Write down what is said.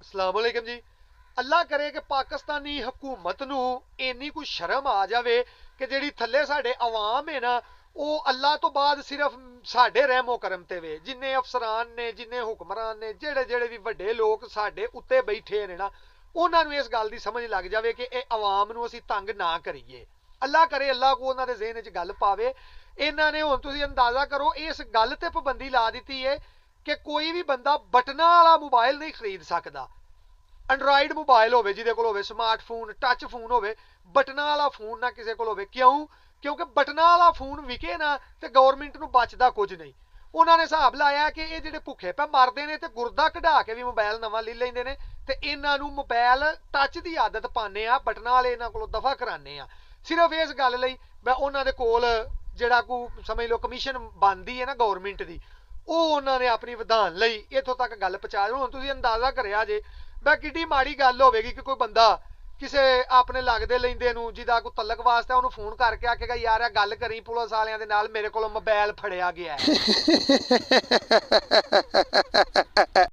अस्सलामुअलैकुम जी। अल्लाह करे कि पाकिस्तानी हुकूमत नू इन्नी कोई शर्म आ जावे कि ਜਿਹੜੀ ਥੱਲੇ ਸਾਡੇ ਆਵਾਮ ਹੈ ਨਾ ਉਹ ਅੱਲਾਹ ਤੋਂ ਬਾਅਦ ਸਿਰਫ ਸਾਡੇ ਰਹਿਮੋ ਕਰਮ ਤੇ ਵੇ। ਜਿੰਨੇ ਅਫਸਰਾਨ ਨੇ, ਜਿੰਨੇ ਹੁਕਮਰਾਨ ਨੇ, ਜਿਹੜੇ ਜਿਹੜੇ ਵੀ ਵੱਡੇ ਲੋਕ ਸਾਡੇ ਉੱਤੇ ਬੈਠੇ ਨੇ ਨਾ, ਉਹਨਾਂ ਨੂੰ ਇਸ ਗੱਲ ਦੀ ਸਮਝ ਲੱਗ ਜਾਵੇ ਕਿ ਇਹ ਆਵਾਮ ਨੂੰ ਅਸੀਂ ਤੰਗ ਨਾ ਕਰੀਏ। ਅੱਲਾਹ ਕਰੇ ਅੱਲਾਹ ਕੋ ਉਹਨਾਂ ਦੇ ਜ਼ਿਹਨ 'ਚ ਗੱਲ ਪਾਵੇ। ਇਹਨਾਂ ਨੇ ਹੁਣ ਤੁਸੀਂ ਅੰਦਾਜ਼ਾ ਕਰੋ ਇਸ ਗੱਲ ਤੇ ਪਾਬੰਦੀ ਲਾ ਦਿੱਤੀ ਹੈ ਕਿ ਕੋਈ ਵੀ ਬੰਦਾ ਬਟਨਾਂ ਵਾਲਾ ਮੋਬਾਈਲ ਨਹੀਂ ਖਰੀਦ ਸਕਦਾ। ਐਂਡਰਾਇਡ ਮੋਬਾਈਲ ਹੋਵੇ, ਜਿਹਦੇ ਕੋਲ ਹੋਵੇ ਸਮਾਰਟਫੋਨ, ਟੱਚ ਫੋਨ ਹੋਵੇ, ਬਟਨਾਂ ਵਾਲਾ ਫੋਨ ਨਾ ਕਿਸੇ ਕੋਲ ਹੋਵੇ। ਕਿਉਂ? ਕਿਉਂਕਿ ਬਟਨਾਂ ਵਾਲਾ ਫੋਨ ਵਿਕੇ ਨਾ ਤੇ ਗਵਰਨਮੈਂਟ ਨੂੰ ਬਚਦਾ ਕੁਝ ਨਹੀਂ। ਉਹਨਾਂ ਨੇ ਹਿਸਾਬ ਲਾਇਆ ਕਿ ਇਹ ਜਿਹੜੇ ਭੁੱਖੇ ਪੈ ਮਰਦੇ ਨੇ ਤੇ ਗੁਰਦਾ ਕਢਾ ਕੇ ਵੀ ਮੋਬਾਈਲ ਨਵਾਂ ਲੈ ਲੈਂਦੇ ਨੇ ਤੇ ਇਹਨਾਂ ਨੂੰ ਮੋਬਾਈਲ ਟੱਚ ਦੀ ਆਦਤ ਪਾਉਂਦੇ ਆ, ਬਟਨਾਂ ਵਾਲੇ ਇਹਨਾਂ ਕੋਲੋਂ ਦਫਾ ਕਰਾਉਂਦੇ ਆ। ਸਿਰਫ ਇਸ ਗੱਲ ਲਈ ਮੈਂ ਉਹਨਾਂ ਦੇ ਕੋਲ ਜਿਹੜਾ ਕੋ ਸਮਝ ਲਓ ਕਮਿਸ਼ਨ ਬਣਦੀ ਹੈ ਨਾ ਗਵਰਨਮੈਂਟ ਦੀ, ਉਹ ਉਹਨਾਂ ਨੇ ਆਪਣੀ ਵਧਾਉਣ ਲਈ ਇੱਥੋਂ ਤੱਕ ਗੱਲ ਪਹੁੰਚਾ ਦਿਓ। ਹੁਣ ਤੁਸੀਂ ਅੰਦਾਜ਼ਾ ਕਰਿਆ ਜੇ ਮੈਂ ਕਿੱਡੀ ਮਾੜੀ ਗੱਲ ਹੋਵੇਗੀ ਕਿ ਕੋਈ ਬੰਦਾ ਕਿਸੇ ਆਪਣੇ ਲੱਗਦੇ ਲੈਂਦੇ ਨੂੰ ਜਿਹਦਾ ਕੋਈ ਤਲਕ ਵਾਸਤਾ ਉਹਨੂੰ ਫੋਨ ਕਰਕੇ ਆਖੇਗਾ ਯਾਰ ਇਹ ਗੱਲ ਕਰੀ ਪੁਲਿਸ ਵਾਲਿਆਂ ਦੇ ਨਾਲ, ਮੇਰੇ ਕੋਲੋਂ ਮੋਬਾਈਲ ਫੜਿਆ ਗਿਆ ਹੈ।